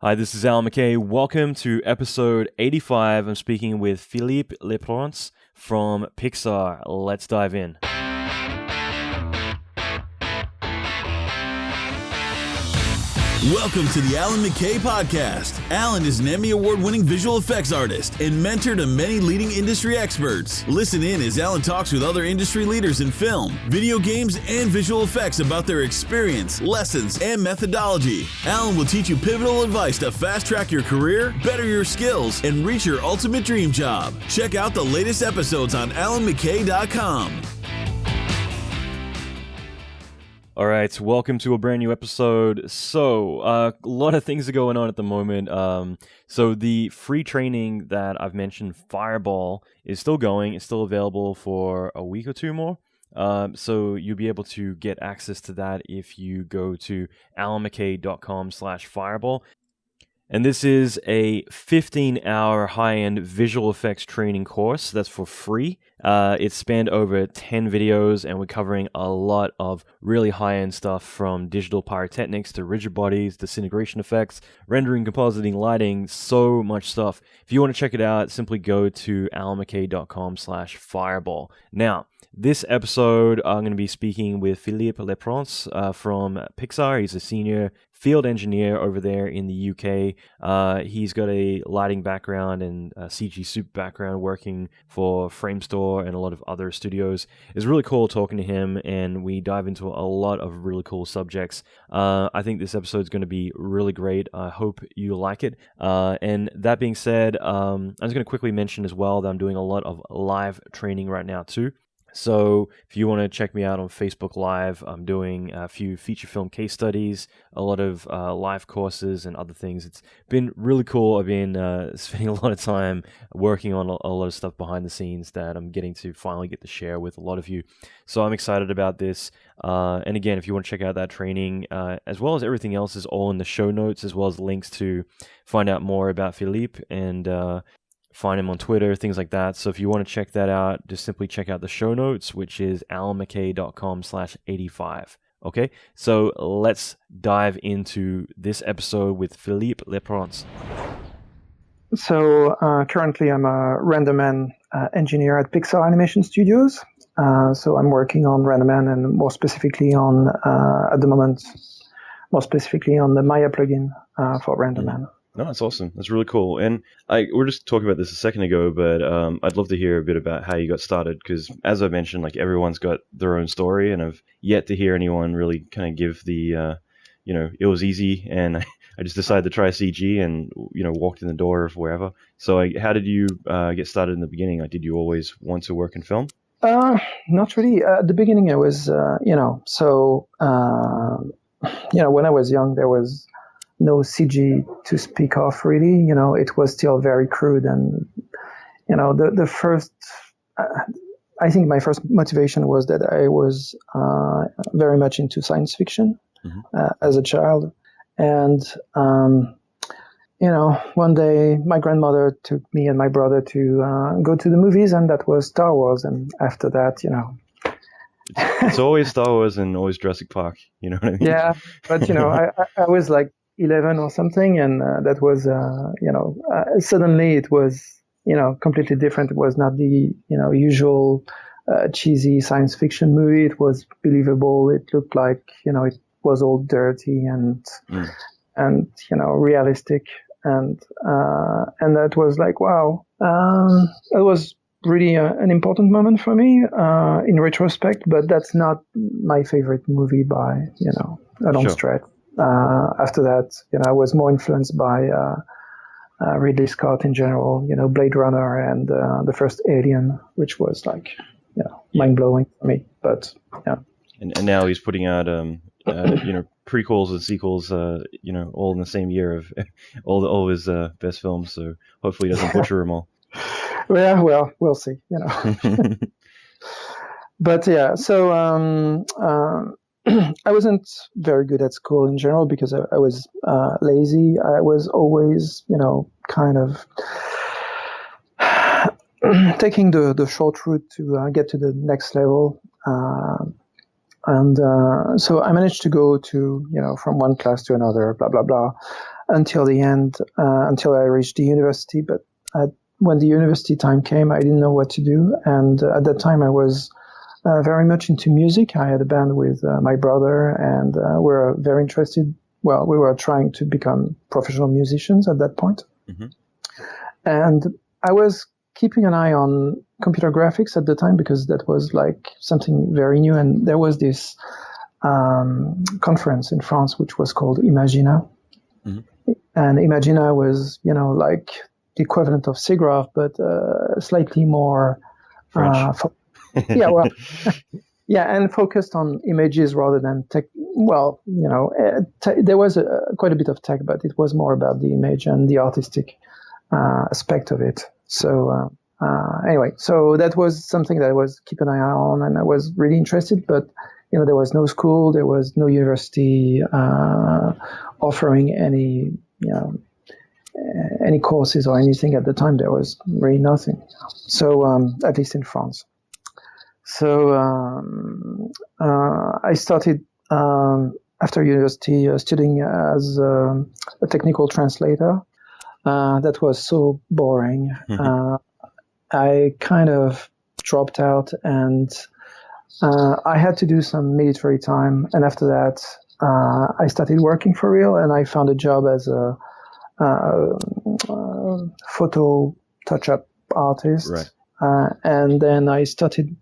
Hi, this is Allan McKay. Welcome to episode 85. I'm speaking with Philippe Leprince from Pixar. Let's dive in. Welcome to the Allan McKay podcast. Allan is an Emmy Award-winning visual effects artist and mentor to many leading industry experts. Listen in as Allan talks with other industry leaders in film, video games, and visual effects about their experience, lessons, and methodology. Allan will teach you pivotal advice to fast-track your career, better your skills, and reach your ultimate dream job. Check out the latest episodes on allanmckay.com. All right, welcome to a brand new episode. So, a lot of things are going on at the moment. So the free training that I've mentioned, Fireball, is still going. It's still available for a week or two more. So you'll be able to get access to that if you go to allanmckay.com/fireball. And this is a 15-hour high-end visual effects training course that's for free. It's spanned over 10 videos, and we're covering a lot of really high-end stuff from digital pyrotechnics to rigid bodies, disintegration effects, rendering, compositing, lighting, so much stuff. If you want to check it out, simply go to allanmckay.com/fireball. Now, this episode, I'm going to be speaking with Philippe Leprince from Pixar. He's a senior field engineer over there in the UK. He's got a lighting background and a CG soup background working for Framestore and a lot of other studios. It's really cool talking to him, and we dive into a lot of really cool subjects. I think this episode is going to be really great. I hope you like it. And that being said, I'm just going to quickly mention as well that I'm doing a lot of live training right now too. So if you want to check me out on Facebook Live, I'm doing a few feature film case studies, a lot of live courses and other things. It's been really cool. I've been spending a lot of time working on a lot of stuff behind the scenes that I'm getting to finally get to share with a lot of you. So I'm excited about this. And again, if you want to check out that training, as well as everything else, is all in the show notes, as well as links to find out more about Philippe and find him on Twitter, things like that. So if you want to check that out, just simply check out the show notes, which is allanmckay.com/85. Okay, so let's dive into this episode with Philippe Leprince. So currently I'm a RenderMan engineer at Pixar Animation Studios. So I'm working on RenderMan and more specifically on, at the moment, more specifically on the Maya plugin for RenderMan. No, that's awesome. That's really cool. And we're just talking about this a second ago, but I'd love to hear a bit about how you got started, because as I mentioned, like, everyone's got their own story, and I've yet to hear anyone really kind of give the, it was easy and I just decided to try CG and, walked in the door of wherever. So how did you get started in the beginning? Like, did you always want to work in film? Not really. At the beginning, I was, when I was young, there was no CG to speak of, really. It was still very crude. And, the first, I think my first motivation was that I was very much into science fiction as a child. And, one day my grandmother took me and my brother to go to the movies, and that was Star Wars. And after that, It's always Star Wars and always Jurassic Park, you know what I mean? Yeah, but, I was like 11 or something, and that was, suddenly it was, completely different. It was not the, usual cheesy science fiction movie. It was believable. It looked like, it was all dirty and realistic. And that was like, wow. It was really an important moment for me in retrospect, but that's not my favorite movie by, a long stretch. After that, I was more influenced by Ridley Scott in general, Blade Runner and the first Alien, which was like, mind-blowing for me. But yeah. And now he's putting out, prequels and sequels, all in the same year of all his best films. So hopefully he doesn't butcher them all. Yeah, well, we'll see. But yeah, so I wasn't very good at school in general because I was lazy. I was always, kind of taking the short route to get to the next level. So I managed to go to, from one class to another, blah, blah, blah. until the end, until I reached the university. But when the university time came, I didn't know what to do. And at that time, I was very much into music. I had a band with my brother, and we were very interested. Well, we were trying to become professional musicians at that point. Mm-hmm. And I was keeping an eye on computer graphics at the time because that was like something very new. And there was this conference in France which was called Machina. Mm-hmm. And Machina was, like the equivalent of SIGGRAPH, but slightly more French. Yeah, well, yeah, and focused on images rather than tech. Well, there was quite a bit of tech, but it was more about the image and the artistic aspect of it. So anyway, so that was something that I was keeping an eye on, and I was really interested. But there was no school, there was no university offering any courses or anything at the time. There was really nothing. So at least in France. So I started after university studying as a technical translator. That was so boring. Mm-hmm. I kind of dropped out, and I had to do some military time. And after that, I started working for real, and I found a job as a photo touch-up artist. Right. And then I started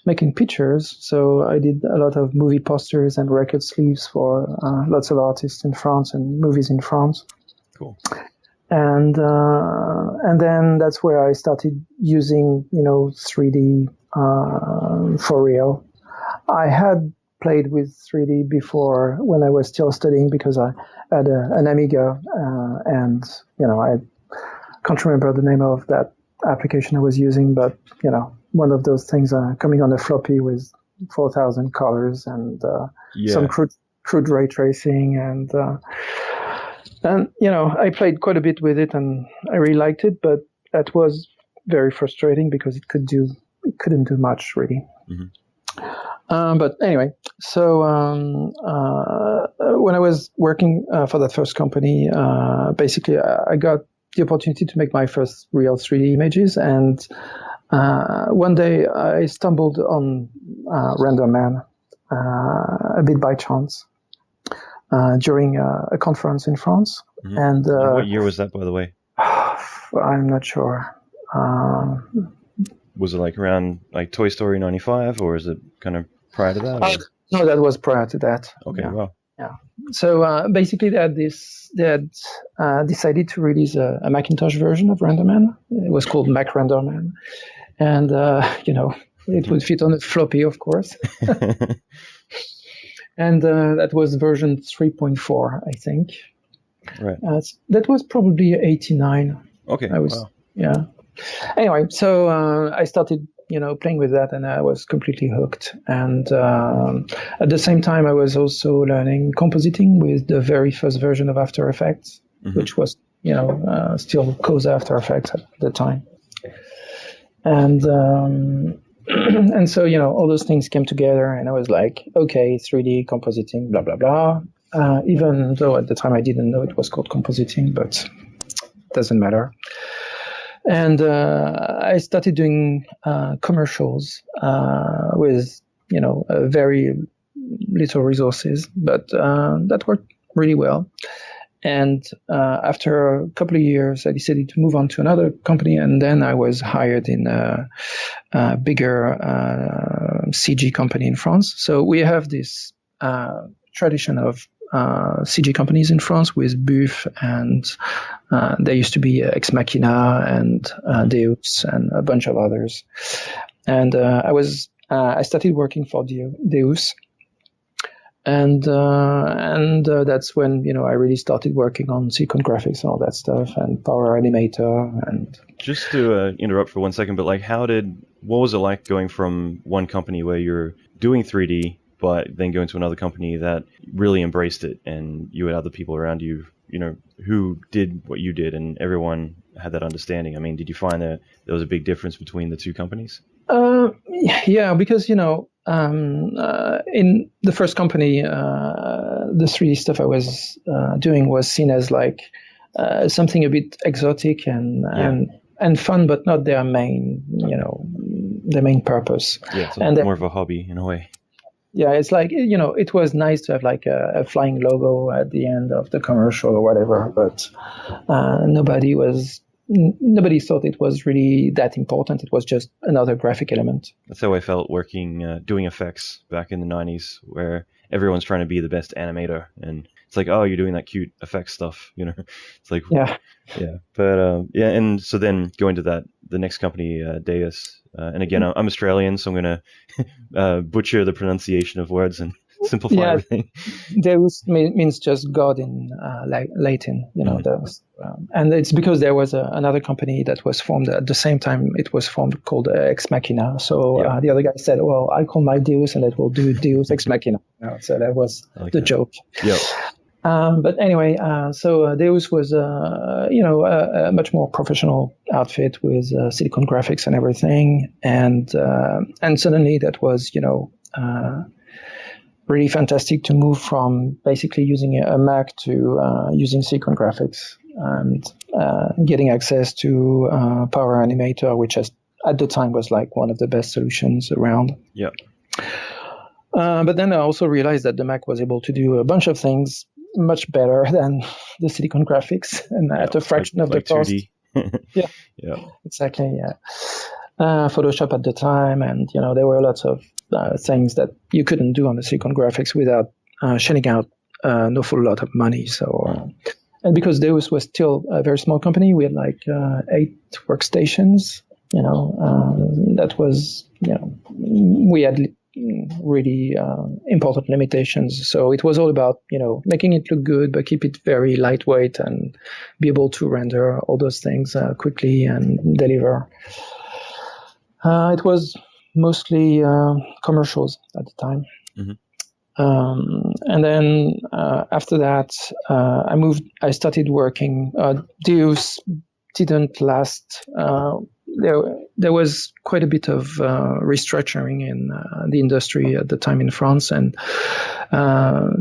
making pictures. So I did a lot of movie posters and record sleeves for lots of artists in France and movies in France. Cool. And then that's where I started using 3D for real. I had played with 3D before when I was still studying because I had an Amiga, and I can't remember the name of that application I was using, but one of those things coming on a floppy with 4,000 colors and some crude ray tracing, and I played quite a bit with it, and I really liked it, but that was very frustrating because it couldn't do much really. Mm-hmm. But anyway, so when I was working for that first company, basically I got the opportunity to make my first real 3D images, and one day I stumbled on RenderMan a bit by chance during a conference in France. Mm-hmm. And what year was that, by the way? I'm not sure. Was it like around like Toy Story 95, or is it kind of prior to that? No, that was prior to that. Okay, yeah. Wow. Yeah. So basically, they had decided to release a Macintosh version of RenderMan. It was called Mac RenderMan, and it would fit on a floppy, of course. And that was version 3.4, I think. Right. That was probably 89. Okay. Yeah. Anyway, so I started, playing with that, and I was completely hooked. And at the same time, I was also learning compositing with the very first version of After Effects, mm-hmm. which was, still called After Effects at the time. And and so, all those things came together, and I was like, okay, 3D compositing, blah, blah, blah. Even though at the time I didn't know it was called compositing, but doesn't matter. And I started doing commercials with, very little resources, but that worked really well. And after a couple of years, I decided to move on to another company, and then I was hired in a bigger CG company in France. So we have this tradition of CG companies in France with Buff, and there used to be Ex Machina and Deus and a bunch of others. And I started working for Deus. And that's when, I really started working on sequence graphics and all that stuff, and Power Animator. And just to interrupt for 1 second, but what was it like going from one company where you're doing 3D, but then going to another company that really embraced it, and you had other people around you, who did what you did, and everyone had that understanding? I mean, did you find that there was a big difference between the two companies? Yeah, because in the first company, the 3D stuff I was doing was seen as like something a bit exotic and fun, but not their main purpose. Yeah, it's and more of a hobby in a way. Yeah, it's like, it was nice to have like a flying logo at the end of the commercial or whatever, but nobody thought it was really that important. It was just another graphic element. That's how I felt working, doing effects back in the 90s, where everyone's trying to be the best animator. And it's like, oh, you're doing that cute effects stuff, It's like, yeah. But, and so then going to the next company, Deus. And again, I'm Australian, so I'm going to butcher the pronunciation of words and simplify everything. Deus means just God in Latin, Deus. And it's because there was another company that was formed at the same time it was formed called Ex Machina. So the other guy said, well, I call my Deus and it will do Deus Ex Machina. So that was the joke. Yep. But anyway, so Deus was, a much more professional outfit with silicon graphics and everything. And suddenly that was, really fantastic to move from basically using a Mac to using silicon graphics and getting access to Power Animator, which at the time was like one of the best solutions around. Yeah. But then I also realized that the Mac was able to do a bunch of things much better than the silicon graphics and at a fraction of the cost. 2D. Yeah, exactly. Yeah. Photoshop at the time, and there were lots of things that you couldn't do on the silicon graphics without shelling out an awful lot of money. So, and because Deus was still a very small company, we had like 8 workstations. That was we had really important limitations. So it was all about making it look good, but keep it very lightweight and be able to render all those things quickly and deliver. It was mostly commercials at the time. Mm-hmm. And then after that, I started working. Deus didn't last. There was quite a bit of restructuring in the industry at the time in France, and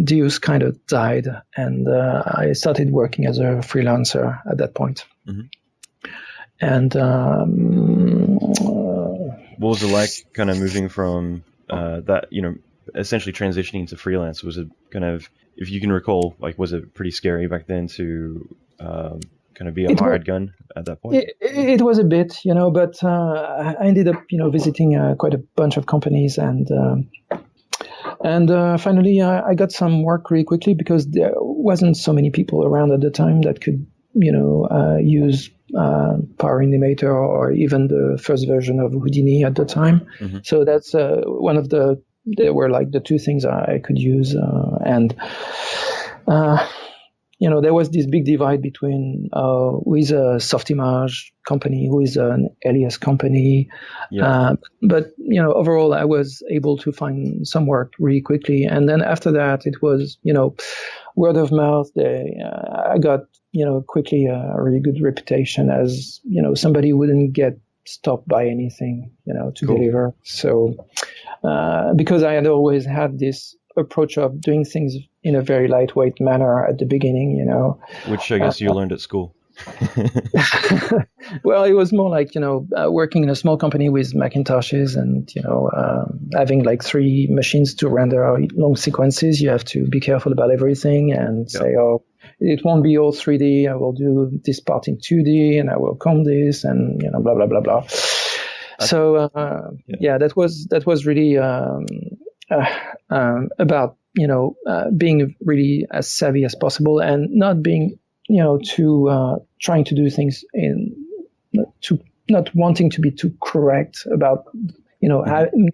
Deus kind of died, and I started working as a freelancer at that point. Mm-hmm. And what was it like kind of moving from that, essentially transitioning to freelance? Was it kind of, if you can recall, like, was it pretty scary back then to kind of be a hired gun at that point? It was a bit, but I ended up, visiting quite a bunch of companies, and finally I got some work really quickly because there wasn't so many people around at the time that could, use Power Animator or even the first version of Houdini at the time. Mm-hmm. So that's one of they were like the 2 things I could use, and there was this big divide between who is a Softimage company, who is an Alias company. Yeah. But overall, I was able to find some work really quickly, and then after that, it was word of mouth. I got quickly a really good reputation as somebody who wouldn't get stopped by anything to Cool. deliver. So because I had always had this approach of doing things in a very lightweight manner at the beginning, Which I guess you learned at school. Well, it was more like, working in a small company with Macintoshes and, having like 3 machines to render long sequences. You have to be careful about everything and say, oh, it won't be all 3D. I will do this part in 2D and I will comb this and, blah, blah, blah, blah. So, that was really about, being really as savvy as possible and not being, trying to do things not wanting to be too correct about,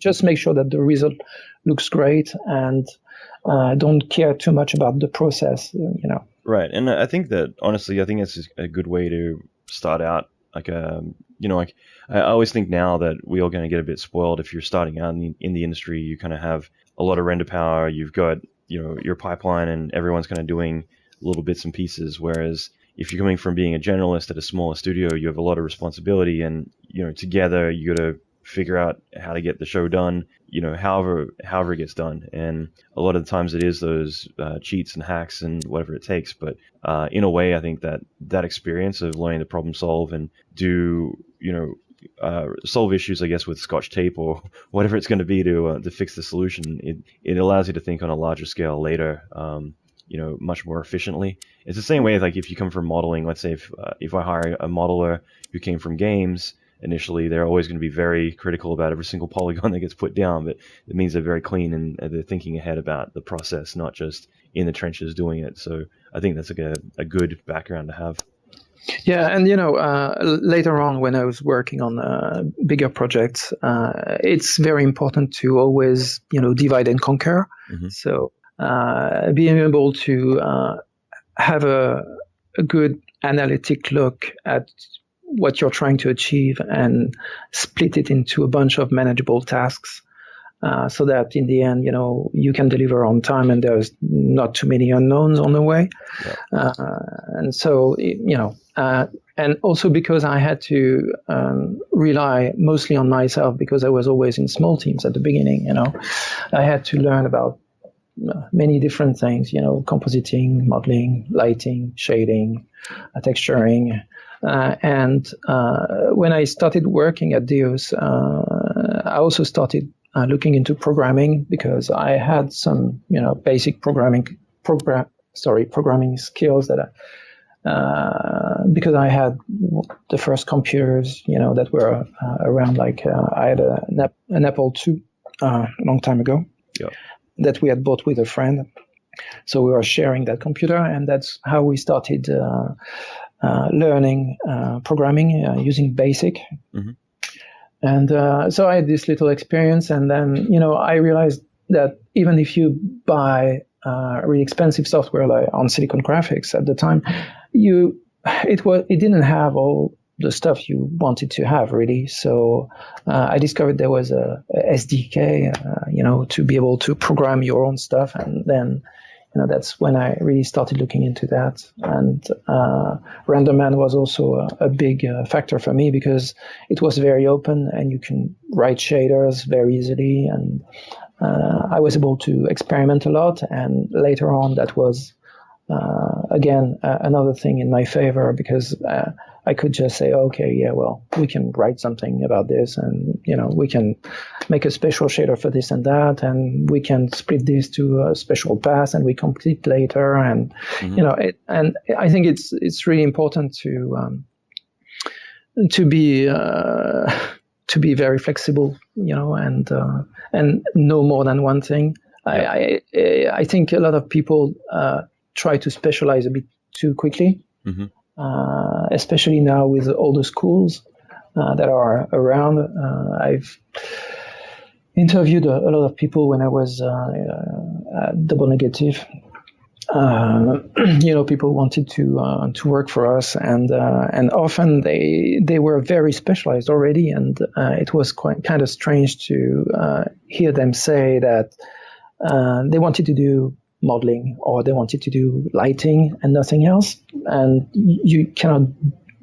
just make sure that the result looks great and don't care too much about the process, Right. And I think that, honestly, I think it's a good way to start out. Like, like I always think now that we are going to get a bit spoiled if you're starting out in the industry. You kind of have a lot of render power. You've got, your pipeline, and everyone's kind of doing little bits and pieces. Whereas if you're coming from being a generalist at a smaller studio, you have a lot of responsibility, and together you got to figure out how to get the show done, however it gets done. And a lot of the times it is those cheats and hacks and whatever it takes. But in a way, I think that experience of learning to problem solve and do, solve issues, I guess, with Scotch tape or whatever it's going to be to fix the solution, it allows you to think on a larger scale later, much more efficiently. It's the same way, like if you come from modeling, let's say if I hire a modeler who came from games, initially they're always going to be very critical about every single polygon that gets put down, but it means they're very clean and they're thinking ahead about the process, not just in the trenches doing it. So I think that's like a good background to have. Yeah, and later on when I was working on bigger projects, it's very important to always divide and conquer. Mm-hmm. So being able to have a good analytic look at what you're trying to achieve and split it into a bunch of manageable tasks, so that in the end, you can deliver on time and there's not too many unknowns on the way. Yeah. And so, and also because I had to rely mostly on myself because I was always in small teams at the beginning, I had to learn about many different things, compositing, modeling, lighting, shading, texturing. And when I started working at Deus, I also started looking into programming because I had some, basic programming skills that because I had the first computers, that were around. Like I had an Apple II a long time ago. Yeah. That we had bought with a friend. So we were sharing that computer, and that's how we started learning programming using BASIC. Mm-hmm. And so I had this little experience, and then I realized that even if you buy really expensive software like on Silicon Graphics at the time, it didn't have all the stuff you wanted to have really. So I discovered there was a SDK, to be able to program your own stuff, and then that's when I really started looking into that. And RenderMan was also a big factor for me because it was very open and you can write shaders very easily. And I was able to experiment a lot. And later on, that was, again, another thing in my favor because I could just say, okay, yeah, well, we can write something about this and, we can make a special shader for this and that, and we can split this to a special path and we complete later. And, mm-hmm. And I think it's really important to be very flexible, and know more than one thing. Yeah. I think a lot of people try to specialize a bit too quickly. Mm-hmm. Especially now with all the schools that are around. I've interviewed a lot of people when I was at Double Negative. People wanted to work for us, and often they were very specialized already, and it was quite kind of strange to hear them say that they wanted to do modeling or they wanted to do lighting and nothing else, and you cannot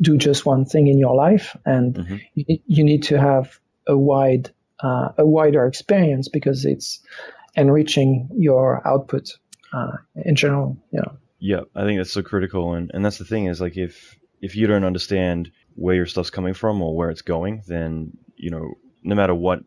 do just one thing in your life, and mm-hmm. you need to have a wider experience because it's enriching your output in general. Yeah, I think that's so critical, and that's the thing is, like, if you don't understand where your stuff's coming from or where it's going, then no matter what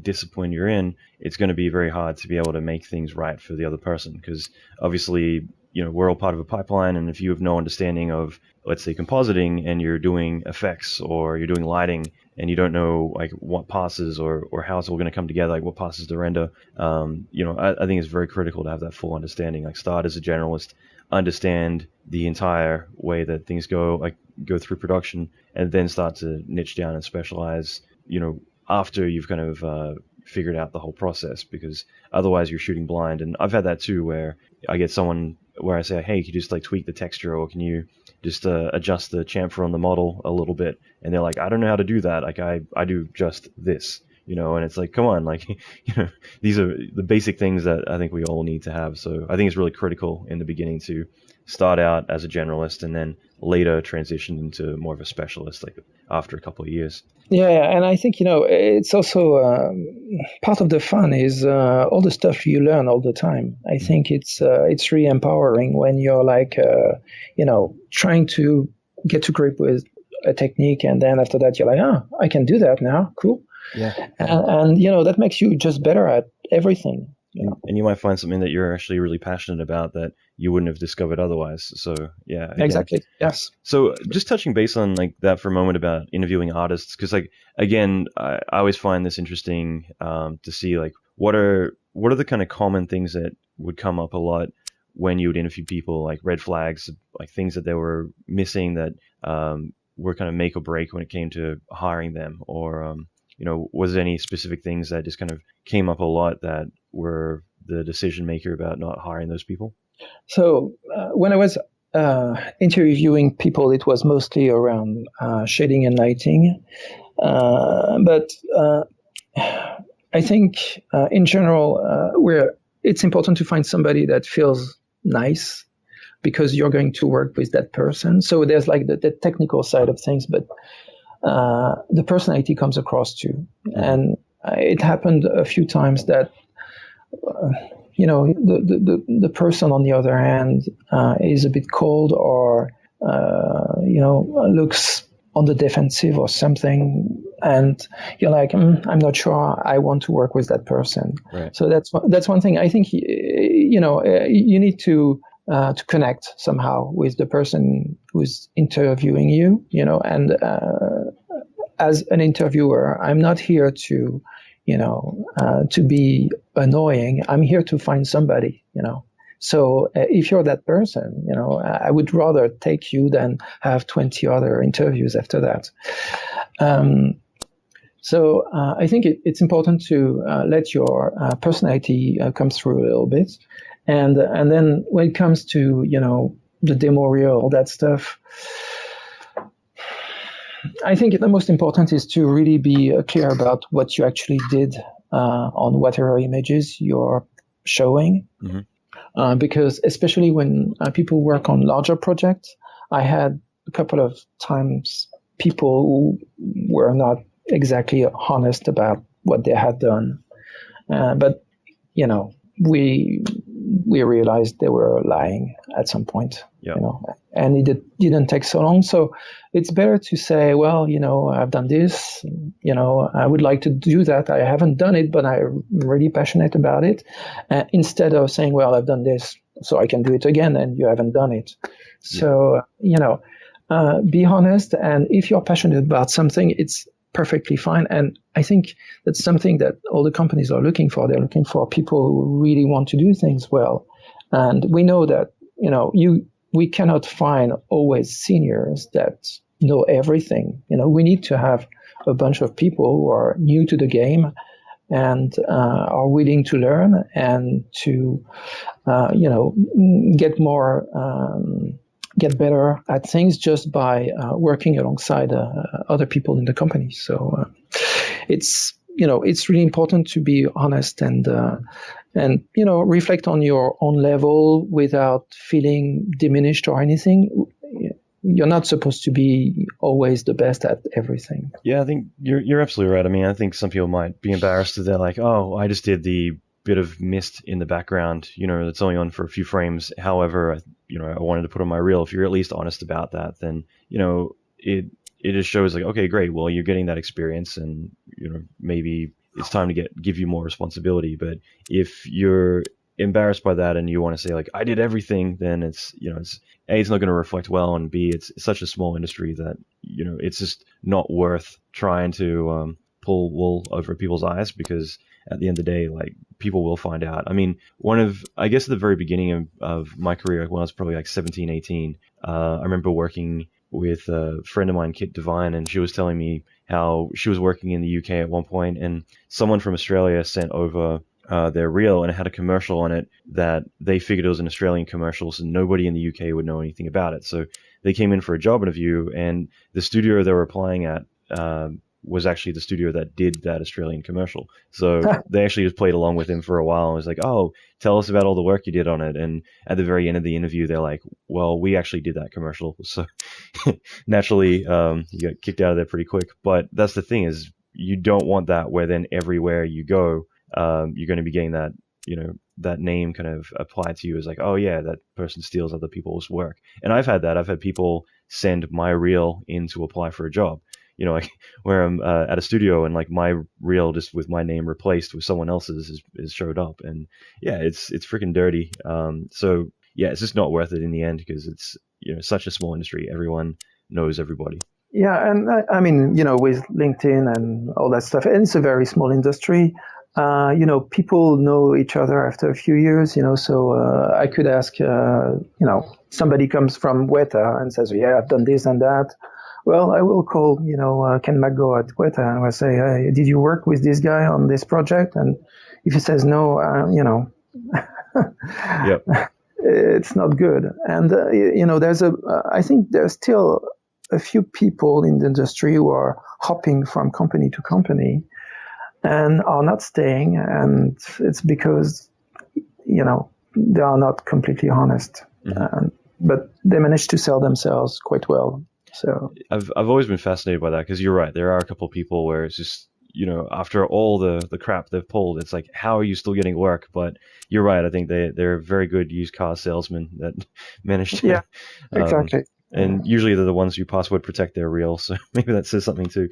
discipline you're in, it's going to be very hard to be able to make things right for the other person, because obviously we're all part of a pipeline, and if you have no understanding of, let's say, compositing, and you're doing effects or you're doing lighting and you don't know like what passes or how it's all going to come together, like what passes to render, I think it's very critical to have that full understanding. Like, start as a generalist, understand the entire way that things go through production, and then start to niche down and specialize after you've kind of figured out the whole process, because otherwise you're shooting blind. And I've had that too, where I get someone where I say, hey, can you just like tweak the texture, or can you just adjust the chamfer on the model a little bit? And they're like, I don't know how to do that. Like I do just this, and it's like, come on, like, these are the basic things that I think we all need to have. So I think it's really critical in the beginning to start out as a generalist and then later transition into more of a specialist, like after a couple of years. Yeah, and I think it's also part of the fun is all the stuff you learn all the time. I think it's really empowering when you're like trying to get to grip with a technique, and then after that you're like, I can do that now, cool. Yeah, and that makes you just better at everything. And you might find something that you're actually really passionate about that you wouldn't have discovered otherwise. So yeah, again. Exactly. Yes. So just touching base on like that for a moment about interviewing artists, because like again, I always find this interesting to see like what are the kind of common things that would come up a lot when you would interview people, like red flags, like things that they were missing that were kind of make or break when it came to hiring them, or was there any specific things that just kind of came up a lot that were the decision maker about not hiring those people? So when I was interviewing people, it was mostly around shading and lighting. But I think in general, it's important to find somebody that feels nice because you're going to work with that person. So there's like the technical side of things, but the personality comes across too. And it happened a few times that the person on the other hand is a bit cold or looks on the defensive or something, and you're like, I'm not sure I want to work with that person. Right. So that's one thing. I think you need to connect somehow with the person who's interviewing you. And as an interviewer, I'm not here to be annoying. I'm here to find somebody, So if you're that person, I would rather take you than have 20 other interviews after that. So I think it's important to let your personality come through a little bit. And then when it comes to, the demo reel, all that stuff, I think the most important is to really be clear about what you actually did on whatever images you're showing. Mm-hmm. Because especially when people work on larger projects, I had a couple of times people who were not exactly honest about what they had done. But, we realized they were lying at some point. Yep. And it didn't take so long. So it's better to say, well, I've done this, I would like to do that. I haven't done it, but I'm really passionate about it. Instead of saying, well, I've done this, so I can do it again, and you haven't done it. So, be honest. And if you're passionate about something, it's perfectly fine. And I think that's something that all the companies are looking for. They're looking for people who really want to do things well. And we know that, we cannot find always seniors that know everything. We need to have a bunch of people who are new to the game and are willing to learn and to, get better at things just by working alongside other people in the company. So it's really important to be honest and reflect on your own level without feeling diminished or anything. You're not supposed to be always the best at everything. Yeah, I think you're absolutely right. I mean, I think some people might be embarrassed that they're like, oh, I just did the bit of mist in the background, that's only on for a few frames. However, I wanted to put on my reel. If you're at least honest about that, then, it just shows like, okay, great. Well, you're getting that experience and, maybe it's time to give you more responsibility. But if you're embarrassed by that and you want to say like, I did everything, then it's A, it's not going to reflect well, and B, it's such a small industry that, it's just not worth trying to pull wool over people's eyes, because at the end of the day, like, people will find out. I mean, I guess at the very beginning of my career, when I was probably like 17, 18, I remember working with a friend of mine, Kit Devine, and she was telling me how she was working in the UK at one point, and someone from Australia sent over their reel, and it had a commercial on it that they figured it was an Australian commercial, so nobody in the UK would know anything about it. So they came in for a job interview, and the studio they were applying at, was actually the studio that did that Australian commercial. So they actually just played along with him for a while and was like, oh, tell us about all the work you did on it. And at the very end of the interview, they're like, well, we actually did that commercial. So naturally, you got kicked out of there pretty quick. But that's the thing, is you don't want that where then everywhere you go, you're going to be getting that, that name kind of applied to you as like, oh yeah, that person steals other people's work. And I've had that. I've had people send my reel in to apply for a job, like where I'm at a studio and like my reel just with my name replaced with someone else's is showed up. And yeah, it's freaking dirty. So yeah, it's just not worth it in the end, because it's, such a small industry. Everyone knows everybody. Yeah. And I mean, with LinkedIn and all that stuff, and it's a very small industry. People know each other after a few years, so I could ask, somebody comes from Weta and says, yeah, I've done this and that. Well, I will call, Ken McGo at Weta and I will say, hey, did you work with this guy on this project? And if he says no, Yep. It's not good. And, I think there's still a few people in the industry who are hopping from company to company and are not staying, and it's because, they are not completely honest. Mm-hmm. But they manage to sell themselves quite well. So I've always been fascinated by that, because you're right. There are a couple of people where it's just, after all the crap they've pulled, it's like, how are you still getting work? But you're right. I think they're very good used car salesmen that manage to. Yeah, exactly. And usually they're the ones who password protect their reel. So maybe that says something too.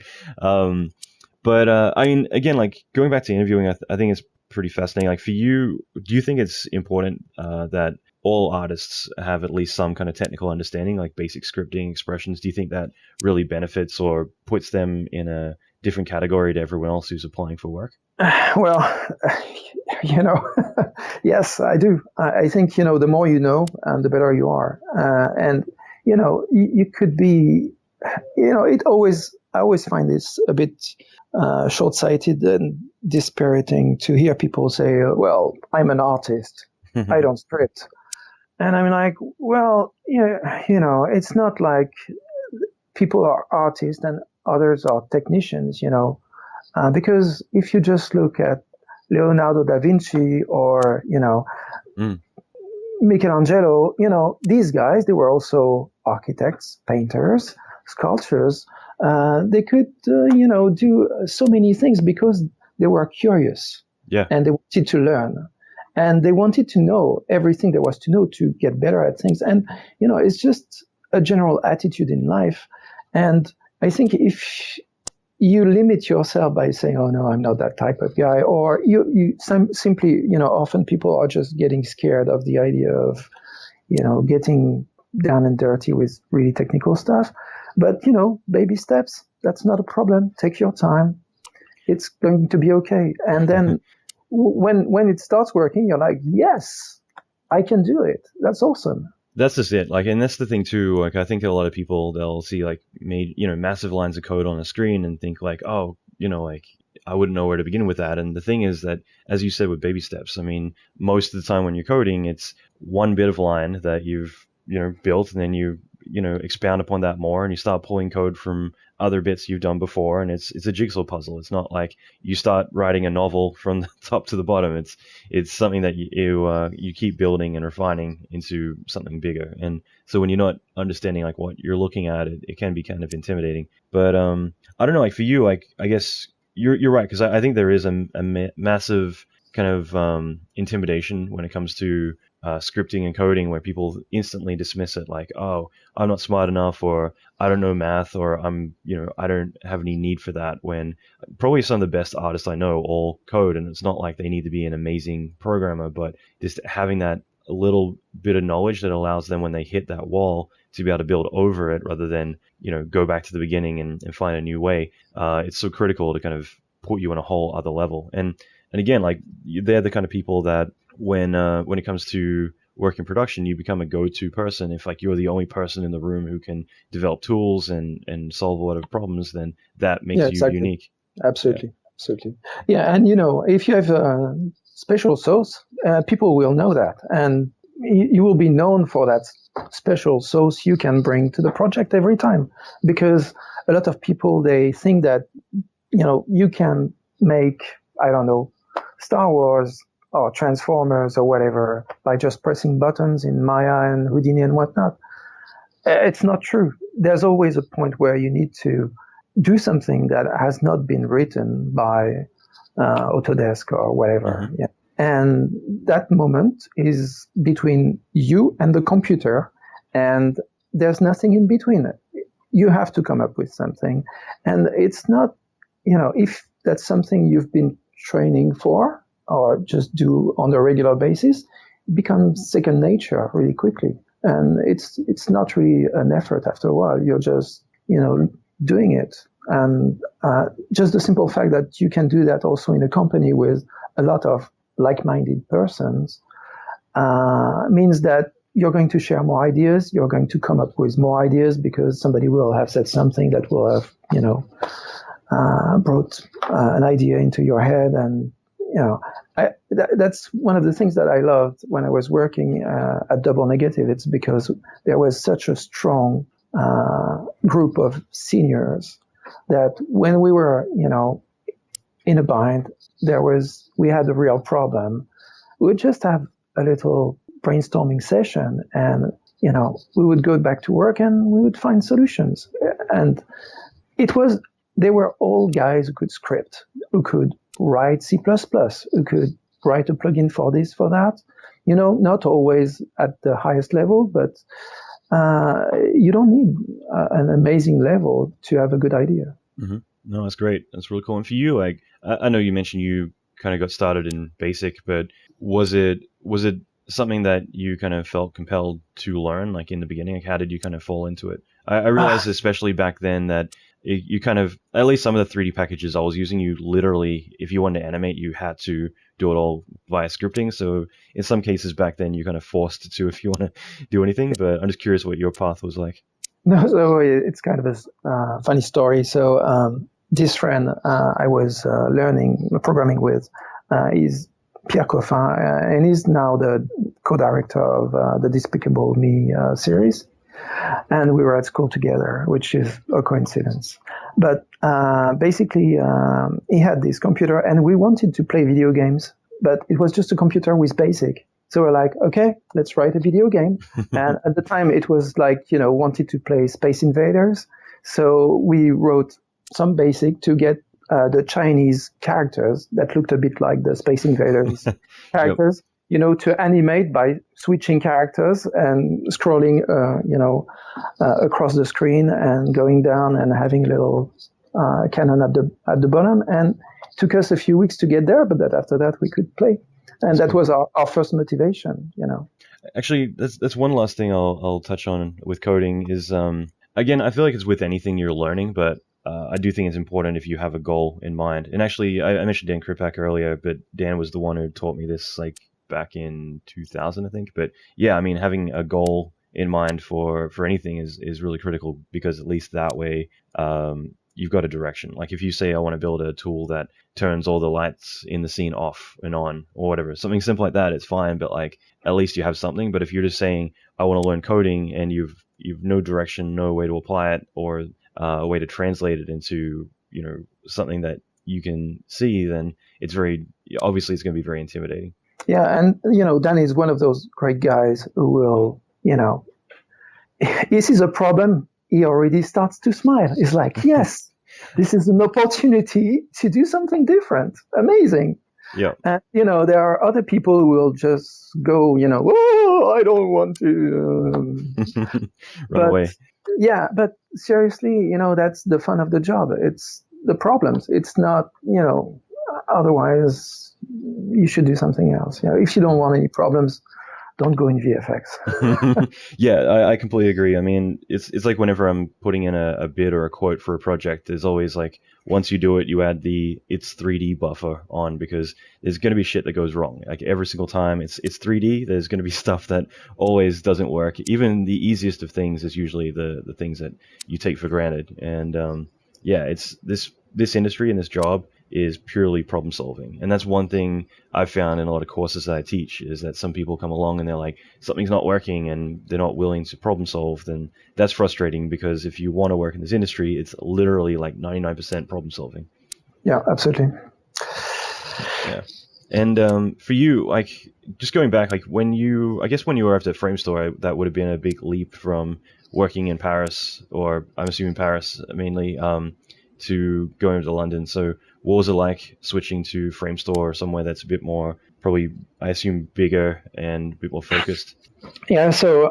But I mean, again, like going back to interviewing, I think it's pretty fascinating. Like for you, do you think it's important that all artists have at least some kind of technical understanding, like basic scripting, expressions? Do you think that really benefits or puts them in a different category to everyone else who's applying for work? Well, yes, I do. I think, the more you know, the better you are. And, you could be, I always find this a bit short-sighted and dispiriting to hear people say, well, I'm an artist. I don't script. And I'm like, well, it's not like people are artists and others are technicians, because if you just look at Leonardo da Vinci or, Michelangelo, these guys, they were also architects, painters, sculptors. They could, do so many things because they were curious. Yeah. And they wanted to learn. And they wanted to know everything there was to know to get better at things. And, it's just a general attitude in life. And I think if you limit yourself by saying, oh, no, I'm not that type of guy, or you simply, often people are just getting scared of the idea of, getting down and dirty with really technical stuff. But, baby steps, that's not a problem. Take your time. It's going to be okay. And then when it starts working, you're like, yes, I can do it. That's awesome. That's just it. Like, and that's the thing too. Like, I think a lot of people, they'll see like massive lines of code on a screen and think like, oh, like I wouldn't know where to begin with that. And the thing is that, as you said, with baby steps, I mean, most of the time when you're coding, it's one bit of line that you've, built, and then you expound upon that more, and you start pulling code from other bits you've done before, and it's a jigsaw puzzle. It's not like you start writing a novel from the top to the bottom. It's something that you keep building and refining into something bigger. And so when you're not understanding like what you're looking at, it can be kind of intimidating. But I don't know, like for you, like I guess you're right, because I think there is a massive kind of intimidation when it comes to scripting and coding, where people instantly dismiss it like, oh, I'm not smart enough, or I don't know math, or I don't have any need for that, when probably some of the best artists I know all code, and it's not like they need to be an amazing programmer, but just having that little bit of knowledge that allows them, when they hit that wall, to be able to build over it rather than, go back to the beginning and find a new way. It's so critical to kind of put you on a whole other level. And again, like they're the kind of people that when it comes to work in production, you become a go-to person. If like you're the only person in the room who can develop tools and solve a lot of problems, then that makes you unique. Absolutely. Yeah, and if you have a special sauce, people will know that. And you will be known for that special sauce you can bring to the project every time. Because a lot of people, they think that, you can make, I don't know, Star Wars or Transformers or whatever by just pressing buttons in Maya and Houdini and whatnot. It's not true. There's always a point where you need to do something that has not been written by Autodesk or whatever. Mm-hmm. Yeah. And that moment is between you and the computer, and there's nothing in between. You have to come up with something. And it's not, if that's something you've been training for or just do on a regular basis, it becomes second nature really quickly. And it's not really an effort after a while. You're just, doing it. And just the simple fact that you can do that also in a company with a lot of like-minded persons means that you're going to share more ideas. You're going to come up with more ideas because somebody will have said something that will have, brought an idea into your head. And, that's one of the things that I loved when I was working at Double Negative. It's because there was such a strong group of seniors that when we were, in a bind, we had a real problem. We would just have a little brainstorming session, and we would go back to work and we would find solutions. And they were all guys who could script, who could write C++, who could write a plugin for this, for that. Not always at the highest level, but you don't need an amazing level to have a good idea. Mm-hmm. No, that's great. That's really cool. And for you, like, I know you mentioned you kind of got started in BASIC, but was it something that you kind of felt compelled to learn, like in the beginning? Like, how did you kind of fall into it? I realized, especially back then, that you kind of, at least some of the 3D packages I was using, you literally, if you wanted to animate, you had to do it all via scripting. So in some cases back then, you kind of forced to if you want to do anything. But I'm just curious what your path was like. No, so it's kind of a funny story. So this friend I was learning programming with is Pierre Coffin, and he's now the co-director of the Despicable Me series. And we were at school together, which is a coincidence. But basically, he had this computer, and we wanted to play video games, but it was just a computer with BASIC. So we're like, okay, let's write a video game. And at the time, it was like, wanted to play Space Invaders. So we wrote some BASIC to get the Chinese characters that looked a bit like the Space Invaders characters. Yep. To animate by switching characters and scrolling, across the screen and going down and having a little cannon at the bottom. And it took us a few weeks to get there, but after that we could play. And that was our first motivation, Actually, that's one last thing I'll touch on with coding is, again, I feel like it's with anything you're learning, but I do think it's important if you have a goal in mind. And actually, I mentioned Dan Kripak earlier, but Dan was the one who taught me this, like, back in 2000, I think. But yeah, I mean, having a goal in mind for anything is really critical, because at least that way you've got a direction. Like if you say I want to build a tool that turns all the lights in the scene off and on or whatever, something simple like that, it's fine, but like at least you have something. But if you're just saying I want to learn coding and you've no direction, no way to apply it, or a way to translate it into something that you can see, then it's going to be very intimidating. Yeah, and Dan is one of those great guys who will, this is a problem, he already starts to smile. He's like, yes, this is an opportunity to do something different. Amazing. Yeah. And, there are other people who will just go, oh, I don't want to. Run away. Yeah, but seriously, that's the fun of the job. It's the problems. It's not, otherwise you should do something else. If you don't want any problems, don't go in VFX. Yeah, I completely agree. I mean, it's like whenever I'm putting in a bid or a quote for a project, there's always like, once you do it, you add it's 3D buffer on, because there's going to be shit that goes wrong. Like every single time it's 3D, there's going to be stuff that always doesn't work. Even the easiest of things is usually the things that you take for granted. And yeah, it's this industry and this job is purely problem solving. And that's one thing I've found in a lot of courses that I teach, is that some people come along and they're like, something's not working and they're not willing to problem solve. Then that's frustrating, because if you want to work in this industry, it's literally like 99% problem solving. Yeah, absolutely. Yeah. And for you, like, just going back, like when you were after Framestore, that would have been a big leap from working in Paris, or I'm assuming Paris mainly, to going to London. So what was it like switching to Framestore, or somewhere that's a bit more, probably, I assume, bigger and a bit more focused? Yeah, so...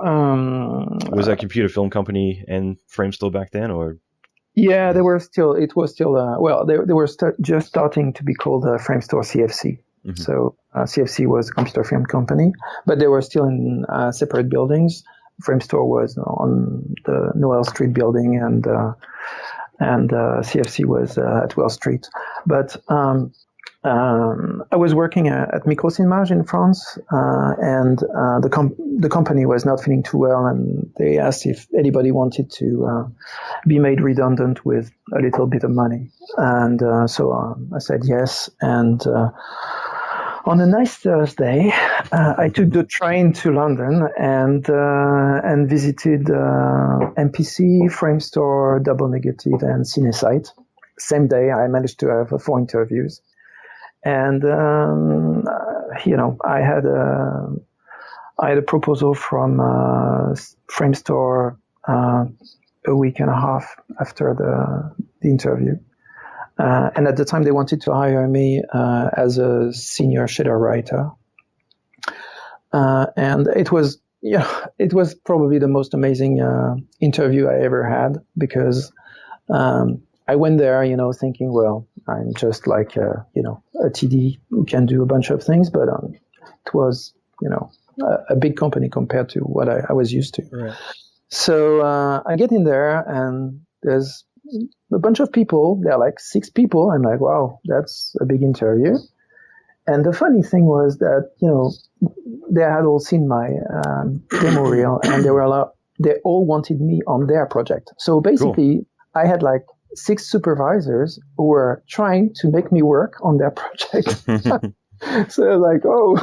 was that computer film company and Framestore back then, or...? Yeah, they were still, it was still, they were just starting to be called Framestore CFC. Mm-hmm. So CFC was a computer film company, but they were still in separate buildings. Framestore was on the Noel Street building, and CFC was at Wells Street. But I was working at Microcinimage in France, and the company was not feeling too well, and they asked if anybody wanted to be made redundant with a little bit of money. And so I said yes, and on a nice Thursday, I took the train to London and visited MPC, Framestore, Double Negative, and Cinesite. Same day, I managed to have 4 interviews. And I had a proposal from Framestore a week and a half after the interview, and at the time they wanted to hire me as a senior shader writer, and it was probably the most amazing interview I ever had, because I went there, thinking, well, I'm just like, a TD who can do a bunch of things, but it was, a big company compared to what I was used to. Right. So I get in there, and there's a bunch of people. There are like 6 people. I'm like, wow, that's a big interview. And the funny thing was that, they had all seen my demo reel, and they all wanted me on their project. So basically, cool. I had like 6 supervisors who were trying to make me work on their project. So I was like, oh,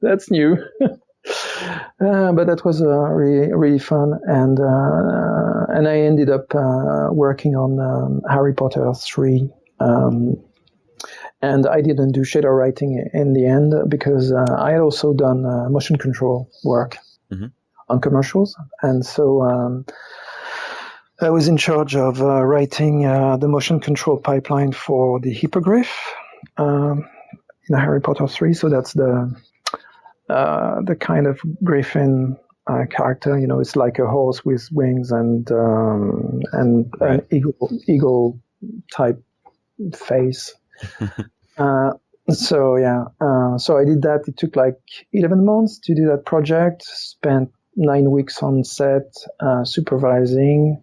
that's new. But that was really, really fun. And I ended up working on Harry Potter 3. And I didn't do shader writing in the end, because I had also done motion control work on commercials. And so I was in charge of writing the motion control pipeline for the hippogriff in Harry Potter 3. So that's the kind of griffin character. It's like a horse with wings and right. An eagle type face. So I did that. It took like 11 months to do that project. Spent 9 weeks on set supervising.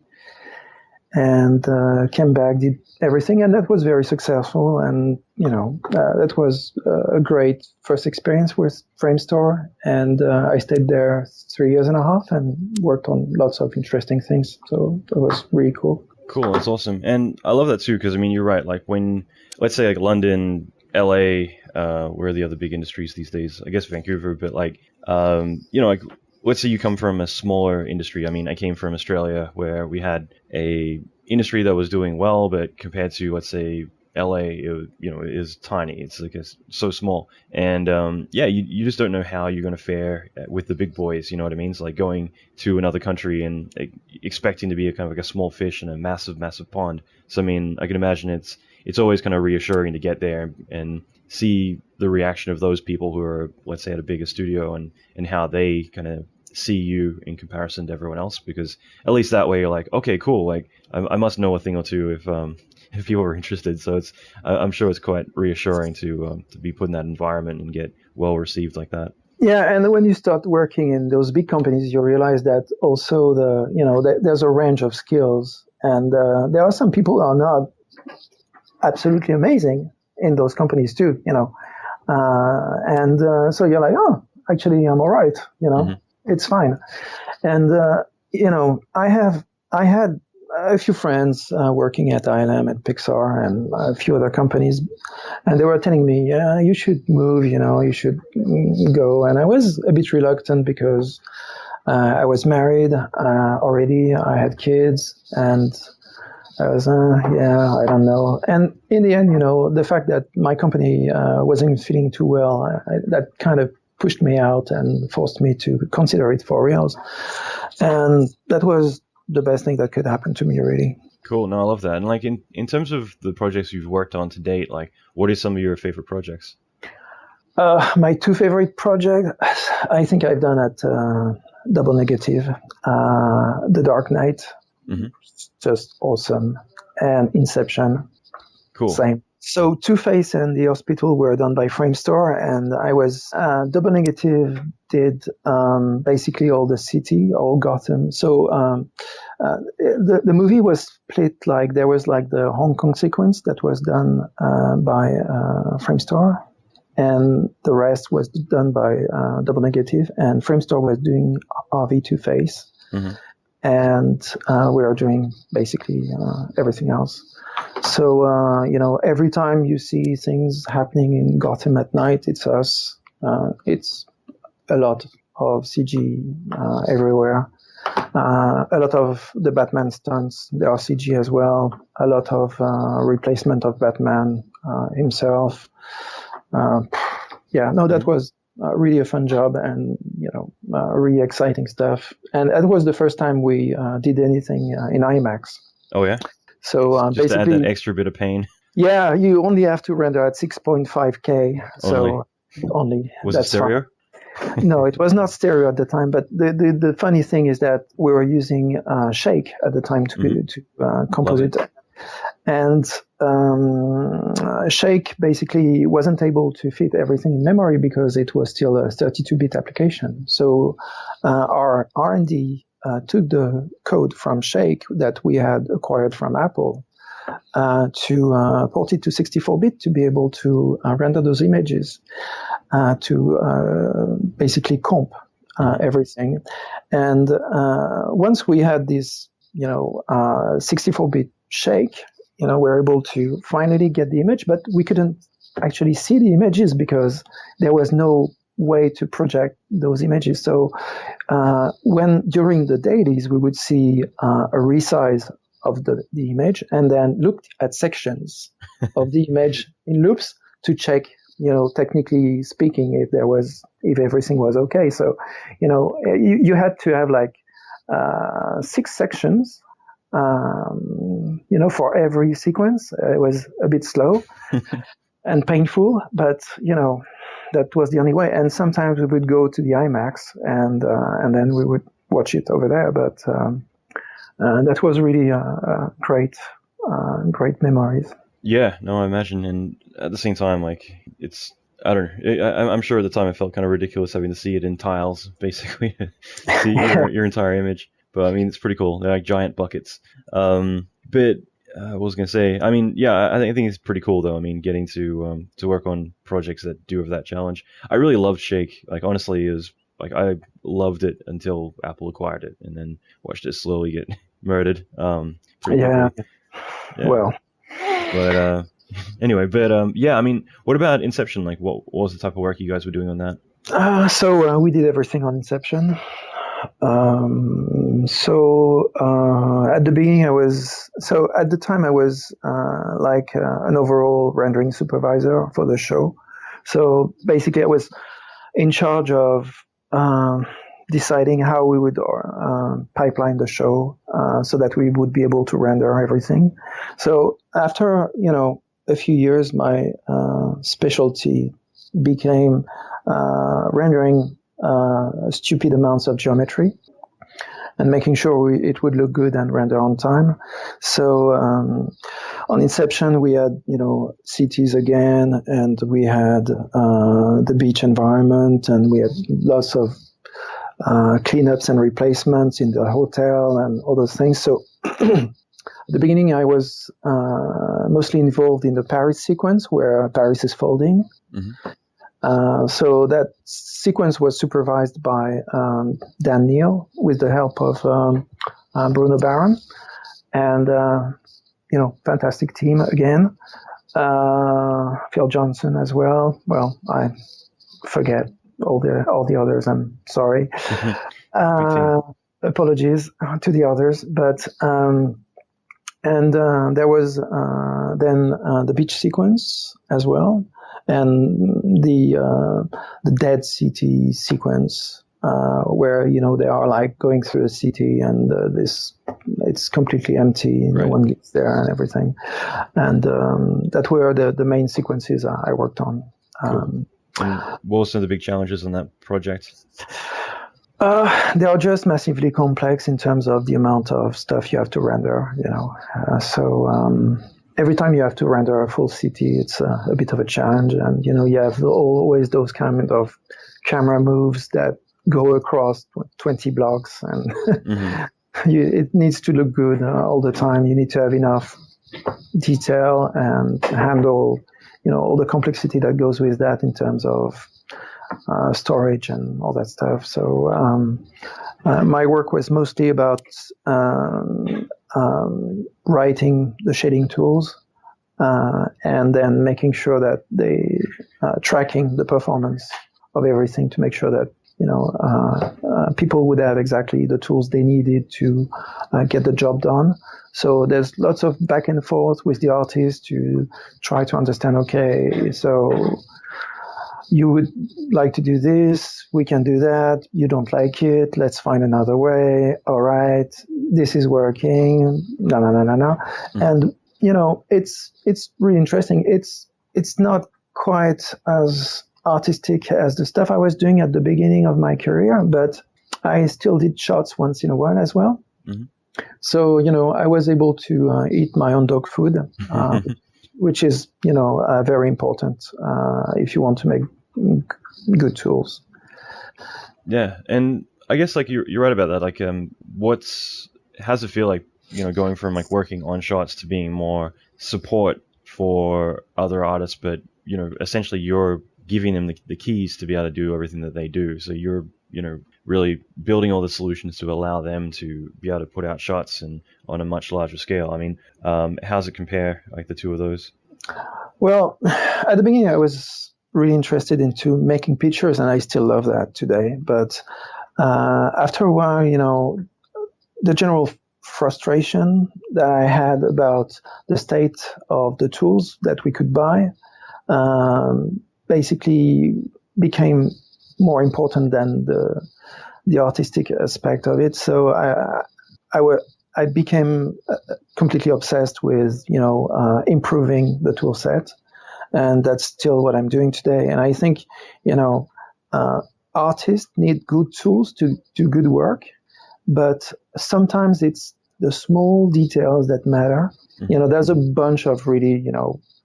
And came back, did everything, and that was very successful. And that was a great first experience with Framestore. And I stayed there 3 years and a half and worked on lots of interesting things. So that was really cool. Cool, that's awesome. And I love that too, because you're right. Like when, let's say, like London, LA, where are the other big industries these days? I guess Vancouver, but like let's say you come from a smaller industry. I came from Australia, where we had a industry that was doing well, but compared to, let's say, LA, it is tiny. It's like it's so small, and you just don't know how you're going to fare with the big boys. You know what I mean? It's like going to another country and expecting to be a kind of like a small fish in a massive, massive pond. So I can imagine it's always kind of reassuring to get there and see the reaction of those people who are, let's say, at a bigger studio, and how they kind of see you in comparison to everyone else, because at least that way you're like, okay, cool, like I must know a thing or two if people are interested. So I'm sure it's quite reassuring to be put in that environment and get well received like that. Yeah, and when you start working in those big companies, you realize that also there's a range of skills, and there are some people who are not absolutely amazing in those companies too, so you're like, oh, actually I'm all right, It's fine. And, I had a few friends working at ILM and Pixar and a few other companies, and they were telling me, "Yeah, you should move. You should go." And I was a bit reluctant because I was married already. I had kids, and I was, I don't know. And in the end, the fact that my company wasn't feeling too well, that kind of pushed me out and forced me to consider it for reals. And that was the best thing that could happen to me, really. Cool. No, I love that. And like in terms of the projects you've worked on to date, like what are some of your favorite projects? My two favorite projects, I think I've done at Double Negative, The Dark Knight, just awesome, and Inception, cool. Same. So Two-Face and The Hospital were done by Framestore, and I was Double Negative did basically all the city, all Gotham. So the movie was split, like there was like the Hong Kong sequence that was done by Framestore, and the rest was done by Double Negative, and Framestore was doing RV Two-Face, and we are doing basically everything else. So, every time you see things happening in Gotham at night, it's us. It's a lot of CG everywhere. A lot of the Batman stunts, they are CG as well. A lot of replacement of Batman himself. That was really a fun job and, really exciting stuff. And that was the first time we did anything in IMAX. Oh, yeah? So just basically, to add that extra bit of pain. Yeah, you only have to render at 6.5K. So only. Was it stereo? No, it was not stereo at the time. But the funny thing is that we were using Shake at the time to compose it. And Shake basically wasn't able to fit everything in memory because it was still a 32-bit application. So our R&D took the code from Shake that we had acquired from Apple to port it to 64-bit to be able to render those images, to basically comp everything. And once we had this, 64-bit Shake, we're able to finally get the image, but we couldn't actually see the images because there was no way to project those images. So when during the dailies we would see a resize of the image and then looked at sections of the image in loops to check, technically speaking, if everything was okay. So you had to have like 6 sections for every sequence. It was a bit slow and painful, but that was the only way. And sometimes we would go to the IMAX and then we would watch it over there. But that was really great memories. Yeah, no, I imagine. And at the same time, like I don't know. I'm sure at the time it felt kind of ridiculous having to see it in tiles, basically, to see your entire image. But I mean, it's pretty cool. They're like giant buckets. But what was I going to say? I mean, yeah, I think it's pretty cool though. I mean, getting to work on projects that do have that challenge. I really loved Shake. Like honestly, I loved it until Apple acquired it, and then watched it slowly get murdered. Yeah. Well. But anyway, I mean, what about Inception? Like, what was the type of work you guys were doing on that? So we did everything on Inception. At the beginning at the time I was like an overall rendering supervisor for the show. So basically I was in charge of deciding how we would pipeline the show so that we would be able to render everything. So after, a few years, my specialty became rendering stupid amounts of geometry and making sure it would look good and render on time. So on Inception, we had, cities again, and we had the beach environment, and we had lots of cleanups and replacements in the hotel and all those things. So at the beginning, I was mostly involved in the Paris sequence where Paris is folding. So that sequence was supervised by Dan Neal with the help of Bruno Baron. and fantastic team again. Phil Johnson as well. Well, I forget all the others. I'm sorry. Apologies to the others, but there was then the beach sequence as well, and the dead city sequence where they are like going through a city and it's completely empty, right. No one gets there and everything, and that were the main sequences I worked on. Cool. And what were some of the big challenges on that project? They are just massively complex in terms of the amount of stuff you have to render, so every time you have to render a full city, it's a bit of a challenge. And, you have always those kind of camera moves that go across 20 blocks, and it needs to look good all the time. You need to have enough detail and handle, all the complexity that goes with that in terms of storage and all that stuff. So my work was mostly about writing the shading tools and then making sure that they tracking the performance of everything to make sure that people would have exactly the tools they needed to get the job done. So there's lots of back and forth with the artist to try to understand, okay, so you would like to do this, we can do that, you don't like it, let's find another way, all right, this is working, no. And, it's really interesting. It's not quite as artistic as the stuff I was doing at the beginning of my career, but I still did shots once in a while as well. Mm-hmm. So, I was able to eat my own dog food, which is, very important if you want to make good tools. Yeah, and I guess like you're right about that. Like, how's it feel like going from like working on shots to being more support for other artists, but essentially you're giving them the keys to be able to do everything that they do. So you're really building all the solutions to allow them to be able to put out shots and on a much larger scale. I mean, how's it compare, like the two of those? Well, at the beginning I was really interested into making pictures, and I still love that today. But after a while, the general frustration that I had about the state of the tools that we could buy basically became more important than the artistic aspect of it. So I became completely obsessed with improving the tool set. And that's still what I'm doing today. And I think, artists need good tools to do good work, but sometimes it's the small details that matter. Mm-hmm. There's a bunch of really,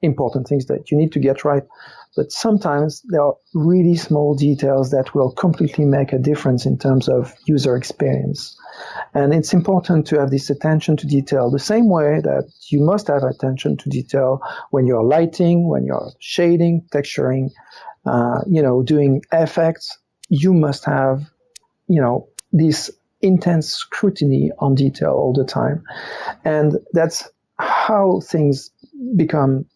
important things that you need to get right, but sometimes there are really small details that will completely make a difference in terms of user experience. And it's important to have this attention to detail the same way that you must have attention to detail when you're lighting, when you're shading, texturing, doing effects. You must have, this intense scrutiny on detail all the time. And that's how things become,